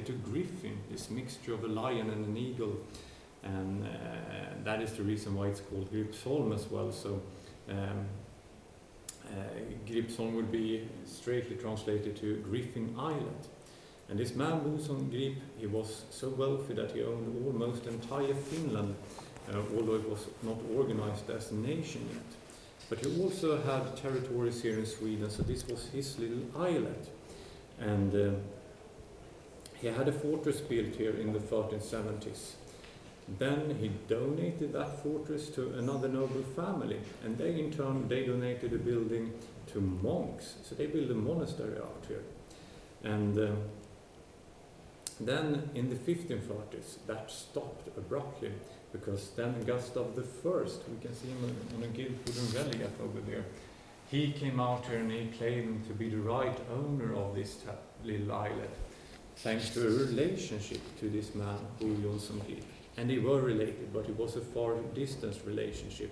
to griffin, this mixture of a lion and an eagle, and that is the reason why it's called Gripsholm as well. So Gripsholm would be straightly translated to Griffin Island. And this man, Boson Grip, he was so wealthy that he owned almost entire Finland, although it was not organized as a nation yet. But he also had territories here in Sweden, so this was his little island. And he had a fortress built here in the 1370s. Then he donated that fortress to another noble family, and they in turn, they donated a building to monks. So they built a monastery out here. And then in the 1530s, that stopped abruptly, because then Gustav I, we can see him on a gilt wooden relic over there, he came out here and he claimed to be the right owner of this little island, thanks to a relationship to this man, Bo Jonsson Grip. And they were related, but it was a far distance relationship.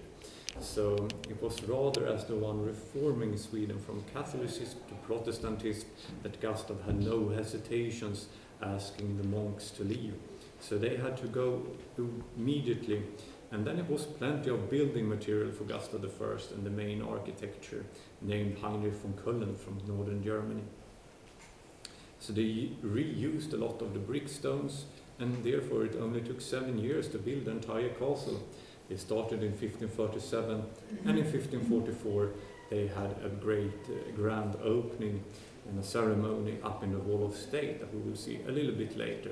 So it was rather as the one reforming Sweden from Catholicism to Protestantism that Gustav had no hesitations asking the monks to leave. So they had to go immediately. And then it was plenty of building material for Gustav I and the main architecture, named Heinrich von Köln from northern Germany. So they reused a lot of the brick stones, and therefore it only took 7 years to build the entire castle. They started in 1537, and in 1544 they had a great grand opening and a ceremony up in the Wall of State that we will see a little bit later.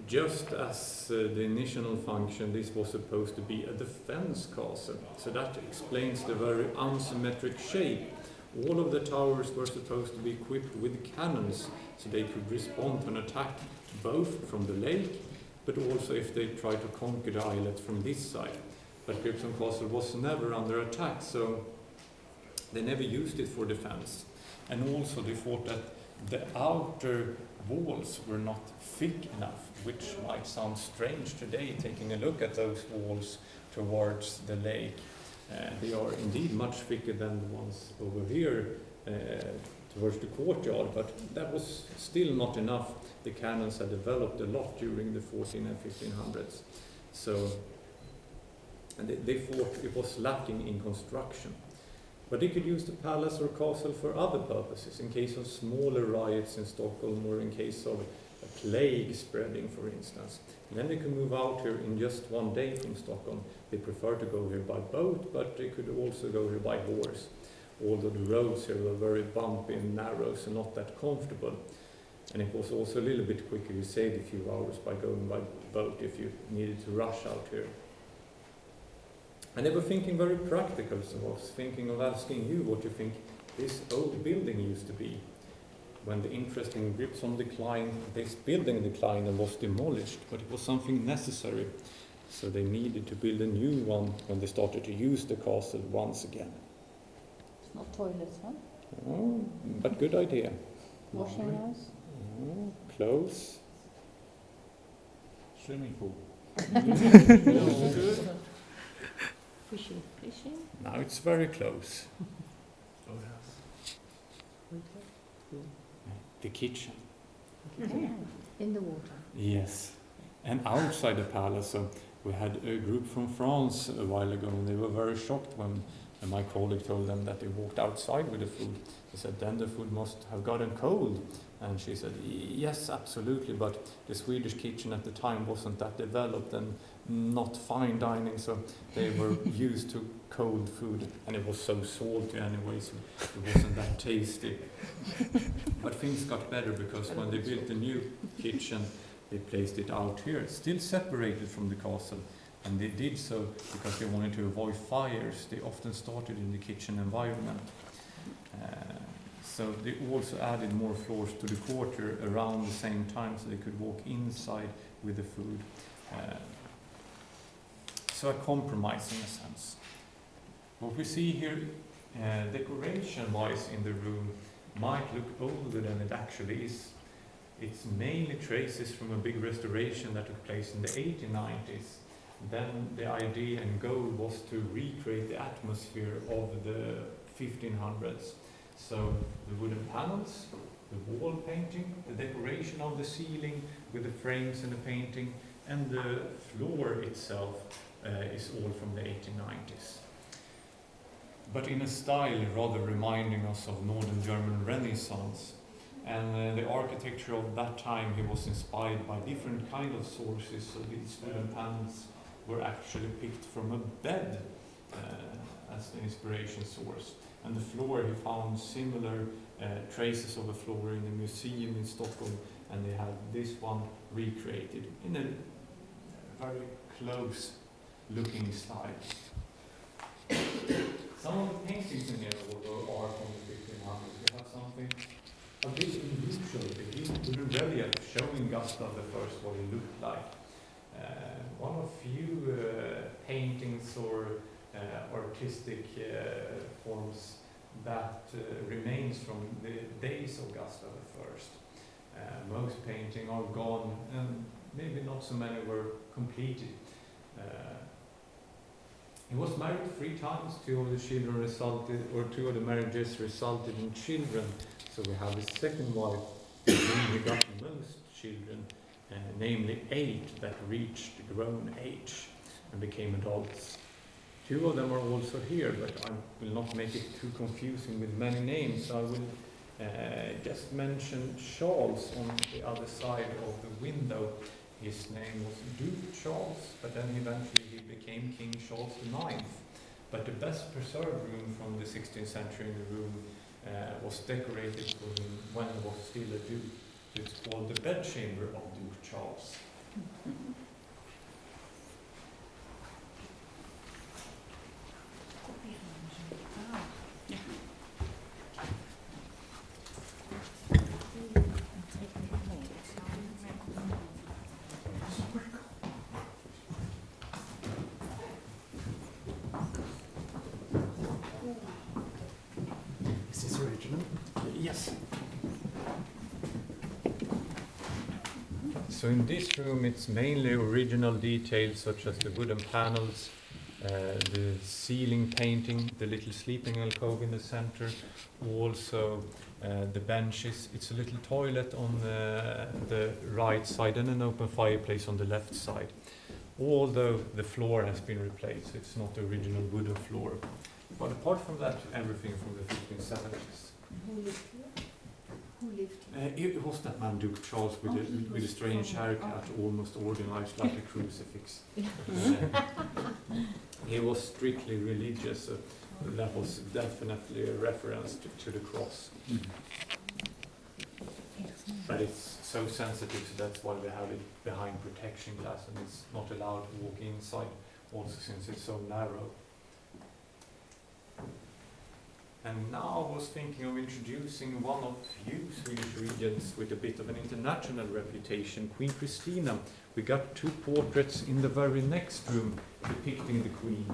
Just as the initial function, this was supposed to be a defense castle, so that explains the very unsymmetric shape. All of the towers were supposed to be equipped with cannons, so they could respond to an attack both from the lake, but also if they tried to conquer the islet from this side. But Gripsholm Castle was never under attack, so they never used it for defense. And also they thought that the outer walls were not thick enough, which might sound strange today, taking a look at those walls towards the lake. They are indeed much thicker than the ones over here towards the courtyard, but that was still not enough. The cannons had developed a lot during the 14 and 1500s. So and they thought it was lacking in construction. But they could use the palace or castle for other purposes, in case of smaller riots in Stockholm or in case of a plague spreading, for instance. And then they could move out here in just one day from Stockholm. They preferred to go here by boat, but they could also go here by horse, although the roads here were very bumpy and narrow, so not that comfortable. And it was also a little bit quicker. You saved a few hours by going by boat if you needed to rush out here. And they were thinking very practical, so I was thinking of asking you what you think this old building used to be. When the interest in Gripsholm declined, this building declined and was demolished, but it was something necessary. So they needed to build a new one when they started to use the castle once again. It's not toilets, huh? Oh, but good idea. Washing house? Oh, close. Swimming pool. Fishing? Now it's very close. The kitchen. In the water. Yes. And outside the palace, we had a group from France a while ago, and they were very shocked when my colleague told them that they walked outside with the food. They said, then the food must have gotten cold. And she said, yes, absolutely, but the Swedish kitchen at the time wasn't that developed and not fine dining, so they were used to cold food, and it was so salty anyway, so it wasn't that tasty. But things got better, because when they built the new kitchen, they placed it out here, still separated from the castle. And they did so because they wanted to avoid fires. They often started in the kitchen environment. So they also added more floors to the quarter around the same time, so they could walk inside with the food. So a compromise in a sense. What we see here, decoration-wise in the room, might look older than it actually is. It's mainly traces from a big restoration that took place in the 1890s. Then the idea and goal was to recreate the atmosphere of the 1500s. So the wooden panels the wall painting, the decoration of the ceiling with the frames and the painting, and the floor itself is all from the 1890s. But in a style rather reminding us of Northern German Renaissance. And the architecture of that time, he was inspired by different kind of sources, so these wooden panels were actually picked from a bed as the inspiration source. And the floor, he found similar traces of a floor in a museum in Stockholm, and they had this one recreated in a very close looking style. Some of the paintings in here although are from the 1500s. We have something a bit unusual, the wooden relief showing Gustav I what he looked like. One of few paintings or artistic forms that remains from the days of Gustav I. Most paintings are gone, and maybe not so many were completed. He was married 3 times. 2 of the children resulted, or 2 of the marriages resulted in children. So we have his second wife, with whom he got most children, namely 8 that reached grown age and became adults. 2 of them are also here, but I will not make it too confusing with many names. I will just mention Charles on the other side of the window. His name was Duke Charles, but then eventually he became King Charles IX. But the best preserved room from the 16th century in the room was decorated for him when he was still a duke. So it's called the bedchamber of Duke Charles. Yes. So in this room it's mainly original details such as the wooden panels, the ceiling painting, the little sleeping alcove in the center, also the benches. It's a little toilet on the right side and an open fireplace on the left side. Although the floor has been replaced, it's not the original wooden floor. But apart from that, everything from the 1570s. Who lived here? Who lived here? It was that man Duke Charles with a strange haircut, almost organized like a crucifix. He was strictly religious, so that was definitely a reference to the cross. But it's so sensitive, so that's why we have it behind protection glass, and it's not allowed to walk inside, also since it's so narrow. And now I was thinking of introducing one of few Swedish regions with a bit of an international reputation, Queen Christina. We got 2 portraits in the very next room depicting the Queen.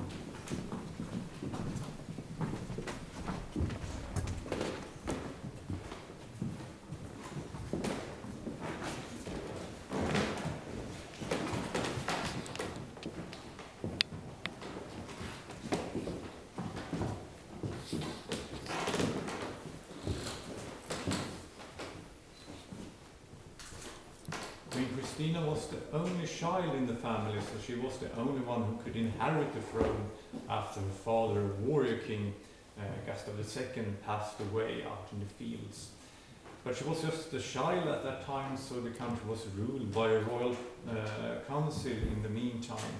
Christina was the only child in the family, so she was the only one who could inherit the throne after her father, warrior king Gustav II, passed away out in the fields. But she was just a child at that time, so the country was ruled by a royal council in the meantime.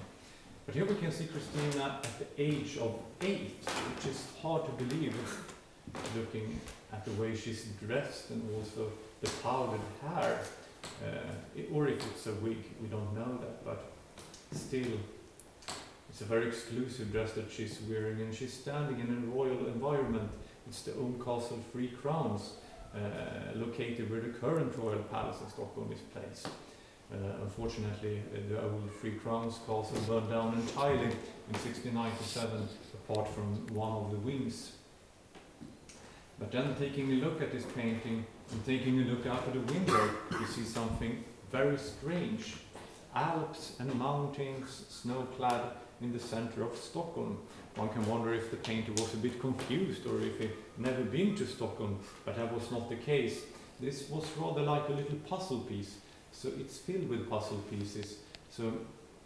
But here we can see Christina at the age of 8, which is hard to believe looking at the way she's dressed and also the powdered hair. Or if it's a wig, we don't know that, but still it's a very exclusive dress that she's wearing, and she's standing in a royal environment. It's the old castle 3 Crowns, located where the current royal palace in Stockholm is placed. Unfortunately, the old 3 Crowns castle burned down entirely in 1697, apart from one of the wings. But then taking a look at this painting and taking a look out of the window, you see something very strange. Alps and mountains, snow-clad in the center of Stockholm. One can wonder if the painter was a bit confused or if he'd never been to Stockholm, but that was not the case. this was rather like a little puzzle piece. So it's filled with puzzle pieces. So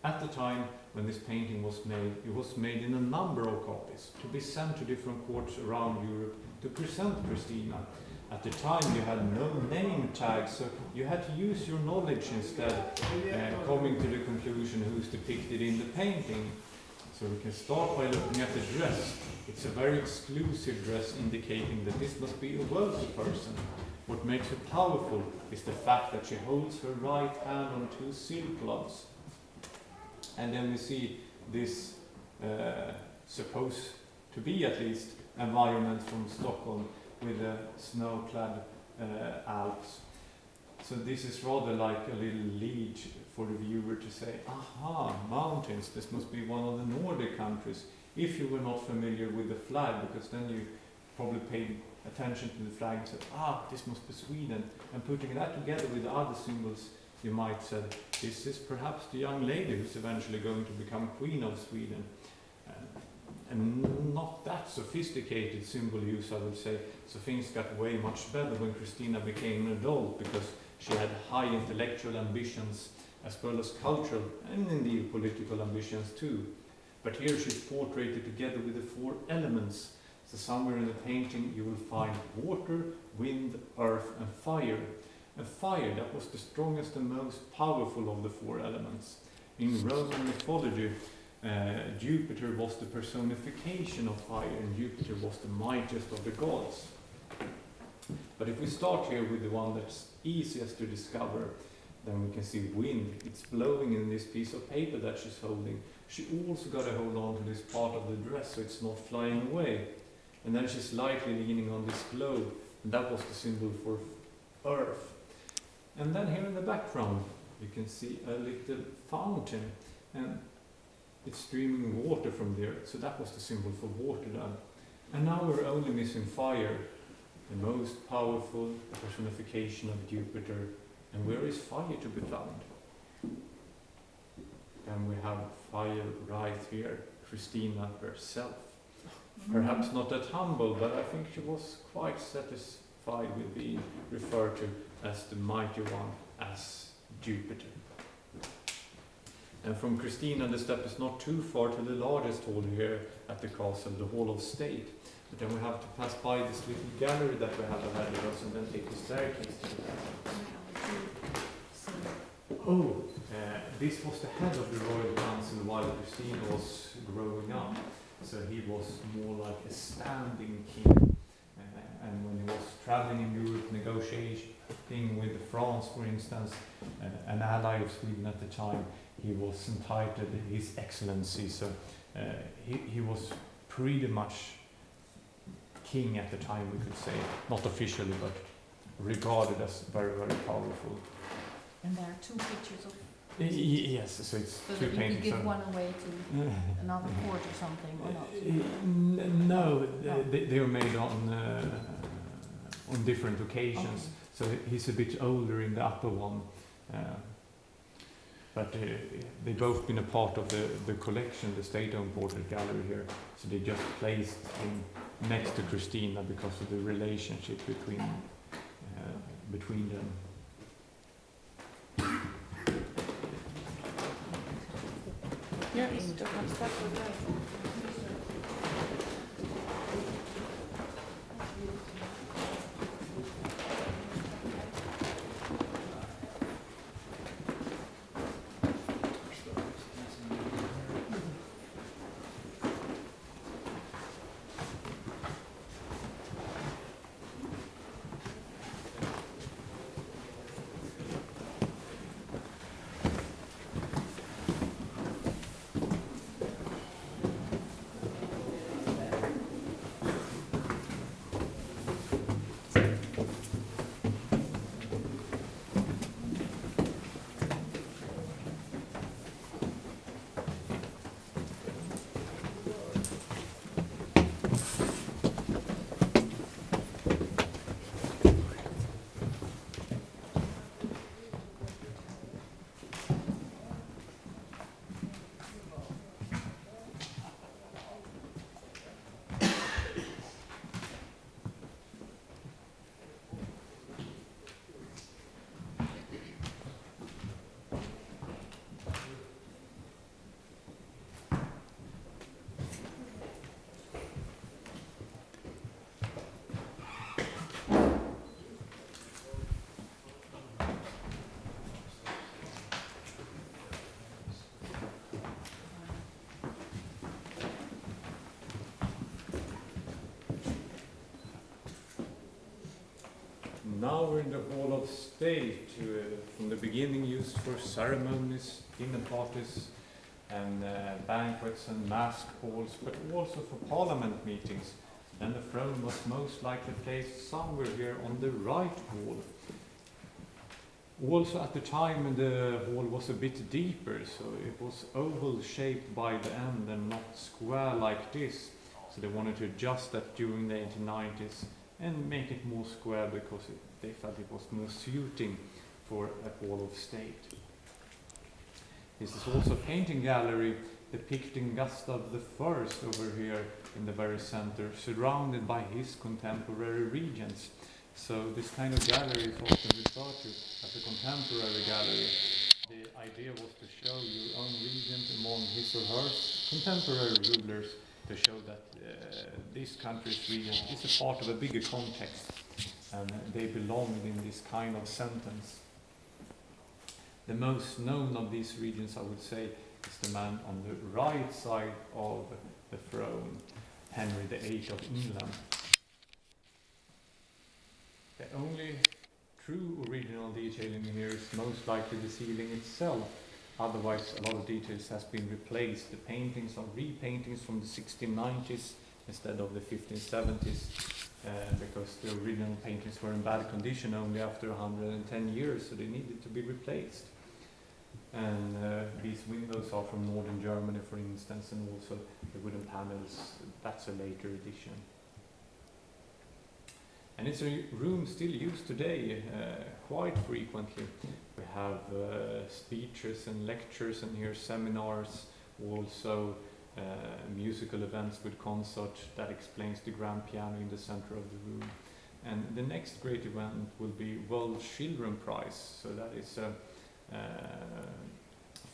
at the time when this painting was made, it was made in a number of copies to be sent to different courts around Europe to present Christina. At the time you had no name tags, so you had to use your knowledge instead, coming to the conclusion who's depicted in the painting. So we can start by looking at the dress. It's a very exclusive dress indicating that this must be a wealthy person. What makes her powerful is the fact that she holds her right hand on two silk gloves. And then we see this supposed to be at least environment from Stockholm with the snow-clad Alps. So this is rather like a little lead for the viewer to say, aha, mountains, this must be one of the Nordic countries, if you were not familiar with the flag, because then you probably paid attention to the flag and said, this must be Sweden. And putting that together with the other symbols, you might say, this is perhaps the young lady who's eventually going to become Queen of Sweden. And not that sophisticated symbol use, I would say. So things got way much better when Christina became an adult, because she had high intellectual ambitions as well as cultural and indeed political ambitions too. But here she's portrayed together with the four elements. So somewhere in the painting you will find water, wind, earth and fire. And fire, that was the strongest and most powerful of the four elements. In Roman mythology, Jupiter was the personification of fire, and Jupiter was the mightiest of the gods. But if we start here with the one that's easiest to discover, then we can see wind. It's blowing in this piece of paper that she's holding. She also got to hold on to this part of the dress so it's not flying away. And then she's lightly leaning on this globe, and that was the symbol for earth. And then here in the background you can see a little fountain, and it's streaming water from there, so that was the symbol for water then. And now we're only missing fire, the most powerful personification of Jupiter. And where is fire to be found? Then we have fire right here, Christina herself. Perhaps not that humble, but I think she was quite satisfied with being referred to as the mighty one, as Jupiter. And from Christina, the step is not too far to the largest hall here at the castle, the Hall of State. But then we have to pass by this little gallery that we have ahead of us and then take the staircase to the this was the head of the royal council while Christina was growing up. So he was more like a standing king. And when he was traveling in Europe, negotiating with France, for instance, an ally of Sweden at the time, he was entitled His Excellency. So he was pretty much king at the time, we could say. Not officially, but regarded as very, very powerful. And there are two pictures of... Yes, so it's so two that paintings. you could give one away to another court or something, or not? No, they were made on different occasions. Okay. So he's a bit older in the upper one. But they've both been a part of the collection, the state-owned portrait gallery here. So they just placed him next to Christina because of the relationship between them. Yes, du kan starta där. now we're in the Hall of State, from the beginning used for ceremonies, dinner parties, and banquets and mask halls, but also for parliament meetings. And the throne was most likely placed somewhere here on the right wall. Also at the time the hall was a bit deeper, so it was oval shaped by the end and not square like this. So they wanted to adjust that during the 1890s and make it more square because they felt it was more suiting for a Hall of State. This is also a painting gallery depicting Gustav I over here in the very center, surrounded by his contemporary regents. So this kind of gallery is often referred to as a contemporary gallery. The idea was to show your own regent among his or her contemporary rulers, to show that this country's regent is a part of a bigger context and they belonged in this kind of sentence. The most known of these regents, I would say, is the man on the right side of the throne, Henry VIII of England. The only true original detailing here is most likely the ceiling itself. Otherwise, a lot of details has been replaced. The paintings are repaintings from the 1690s instead of the 1570s, because the original paintings were in bad condition only after 110 years, so they needed to be replaced. And these windows are from northern Germany, for instance, and also the wooden panels, that's a later edition. And it's a room still used today quite frequently. We have speeches and lectures, and here seminars, also musical events with concert that explains the grand piano in the center of the room. And the next great event will be World Children Prize. So that is a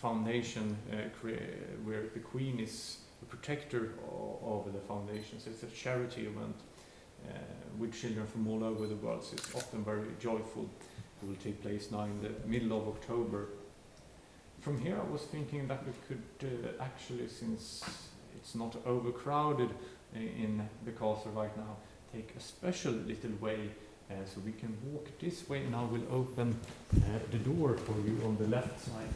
foundation where the Queen is the protector over the foundation. So it's a charity event with children from all over the world. So it's often very joyful. It will take place now in the middle of October. From here I was thinking that we could actually, since it's not overcrowded in the castle right now, take a special little way so we can walk this way, and I will open the door for you on the left side.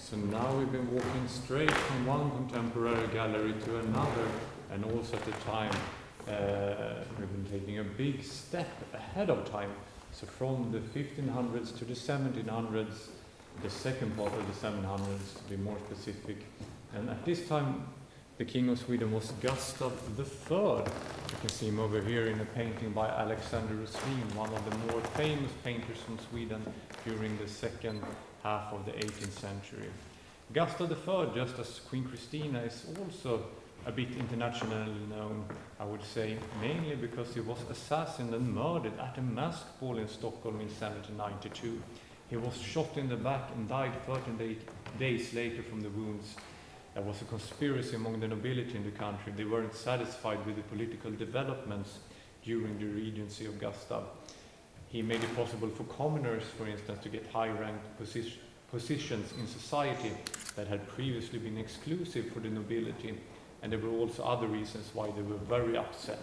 So now we've been walking straight from one contemporary gallery to another, and also at the time we've been taking a big step ahead of time. So from the 1500s to the 1700s, the second part of the 700s, to be more specific. And at this time, the King of Sweden was Gustav III. You can see him over here in a painting by Alexander Roslin, one of the more famous painters from Sweden during the second half of the 18th century. Gustav III, just as Queen Christina, is also a bit internationally known, I would say, mainly because he was assassinated and murdered at a mask ball in Stockholm in 1792. He was shot in the back and died 13 days later from the wounds. There was a conspiracy among the nobility in the country. They weren't satisfied with the political developments during the regency of Gustav. He made it possible for commoners, for instance, to get high-ranked positions in society that had previously been exclusive for the nobility, and there were also other reasons why they were very upset.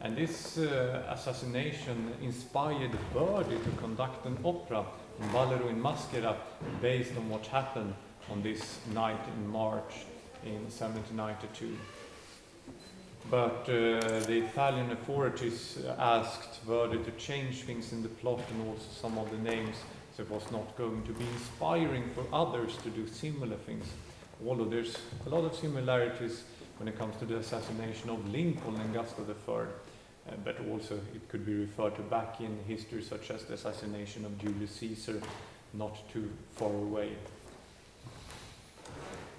And this assassination inspired Verdi to conduct an opera, Ballero in Maschera, based on what happened on this night in March in 1792. But the Italian authorities asked Verdi to change things in the plot and also some of the names, so it was not going to be inspiring for others to do similar things. Although there's a lot of similarities when it comes to the assassination of Lincoln and Gustav III, but also it could be referred to back in history, such as the assassination of Julius Caesar, not too far away.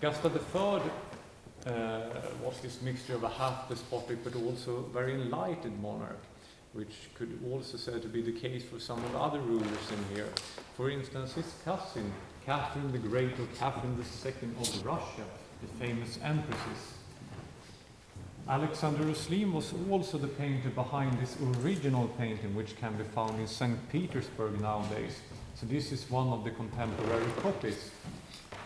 Gustav III was this mixture of a half despotic but also very enlightened monarch, which could also said to be the case for some of the other rulers in here. For instance, his cousin, Catherine the Great, or Catherine II of Russia, the famous empresses. Alexander Roslin was also the painter behind this original painting, which can be found in St. Petersburg nowadays. So this is one of the contemporary copies.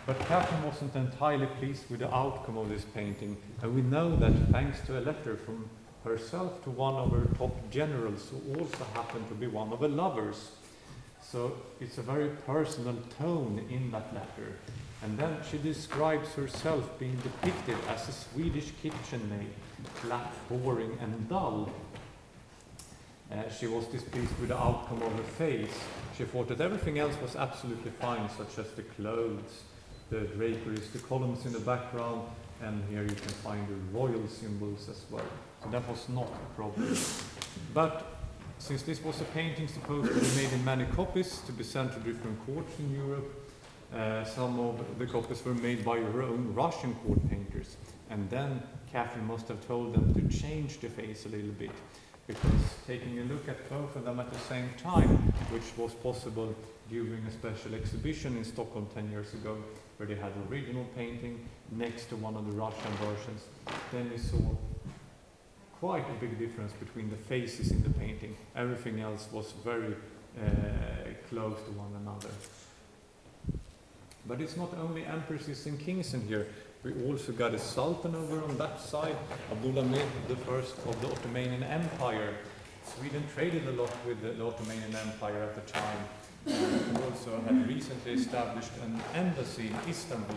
But Catherine wasn't entirely pleased with the outcome of this painting, and we know that thanks to a letter from herself to one of her top generals, who also happened to be one of her lovers. So it's a very personal tone in that letter. And then she describes herself being depicted as a Swedish kitchen maid, flat, boring and dull. She was displeased with the outcome of her face. She thought that everything else was absolutely fine, such as the clothes, the draperies, the columns in the background, and here you can find the royal symbols as well. So that was not a problem. But since this was a painting supposed to be made in many copies to be sent to different courts in Europe, some of the copies were made by her own Russian court painters. And then Catherine must have told them to change the face a little bit, because taking a look at both of them at the same time, which was possible during a special exhibition in Stockholm 10 years ago, where they had the original painting next to one of the Russian versions, then we saw quite a big difference between the faces in the painting. Everything else was very close to one another. But it's not only empresses and kings in here. We also got a sultan over on that side, Abdulhamid I of the Ottoman Empire. Sweden traded a lot with the Ottoman Empire at the time. And also had recently established an embassy in Istanbul.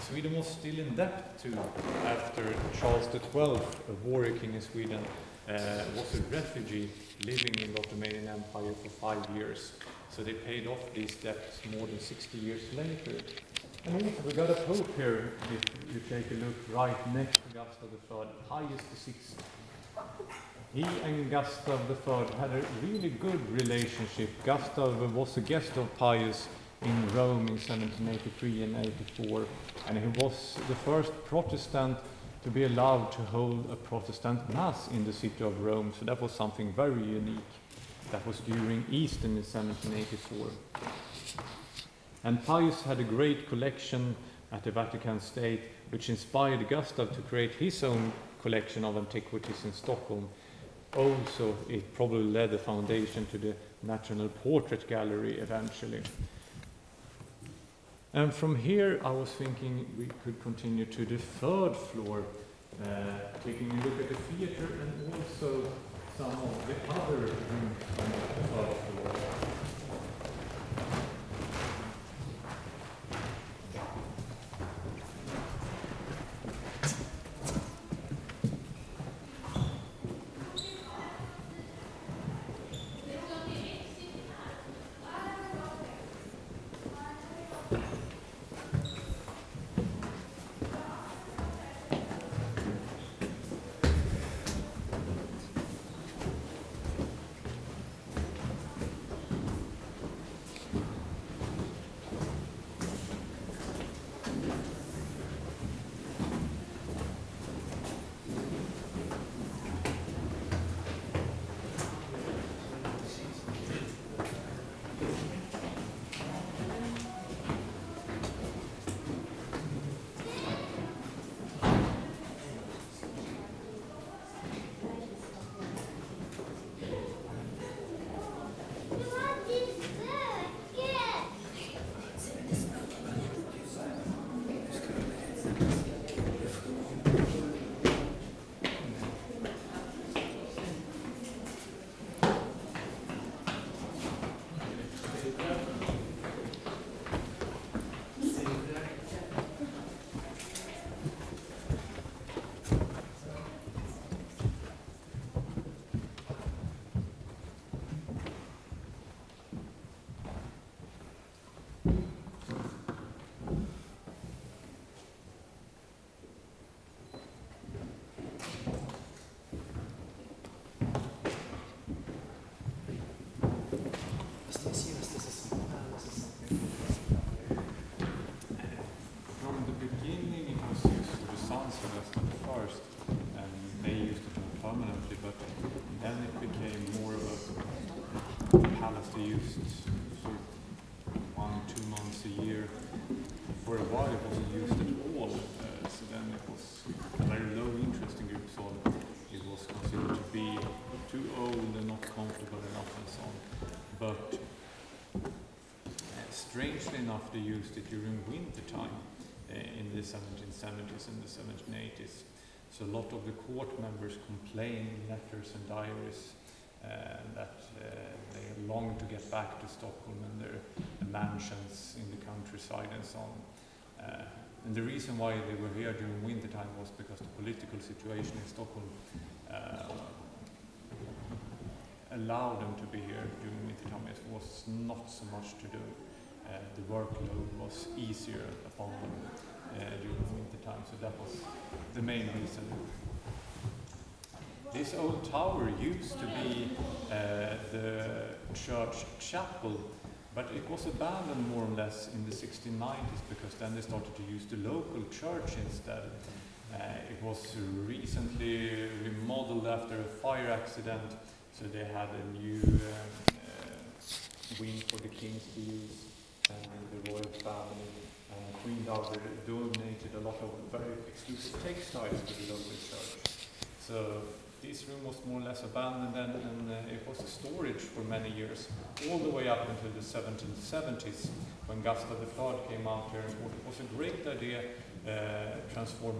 Sweden was still in debt too, after Charles XII, a warrior king in Sweden, was a refugee living in the Ottoman Empire for 5 years. So they paid off these debts more than 60 years later. And also we got a pope here, if you take a look right next to Gustav III, Pius VI. He and Gustav III had a really good relationship. Gustav was a guest of Pius in Rome in 1783 and 84, and he was the first Protestant to be allowed to hold a Protestant mass in the city of Rome, so that was something very unique. That was during Easter in 1784. And Pius had a great collection at the Vatican State, which inspired Gustav to create his own collection of antiquities in Stockholm. Also, it probably led the foundation to the National Portrait Gallery eventually. And from here, I was thinking we could continue to the third floor, taking a look at the theater and also some of the other rooms on the third floor. beginning it was used for the sons of Gustav I, and they used it more permanently, but then it became more of a palace they used for 1-2 months a year. For a while it wasn't used at all, so then it was a very low interest in Gruppsal. It was considered to be too old and not comfortable enough and so on. But strangely enough, they used it during winter time in the 1770s and the 1780s. So a lot of the court members complained in letters and diaries that they longed to get back to Stockholm and their mansions in the countryside and so on. And the reason why they were here during winter time was because the political situation in Stockholm allowed them to be here during winter time. It was not so much to do. The workload was easier upon them during winter time, so that was the main reason. This old tower used to be the church chapel, but it was abandoned more or less in the 1690s because then they started to use the local church instead. It was recently remodeled after a fire accident, so they had a new wing for the kings to use, and the royal family. Queen Dowager donated a lot of very exclusive textiles to the local church. So this room was more or less abandoned and it was a storage for many years, all the way up until the 1770s when Gustav III came out here and thought it was a great idea transforming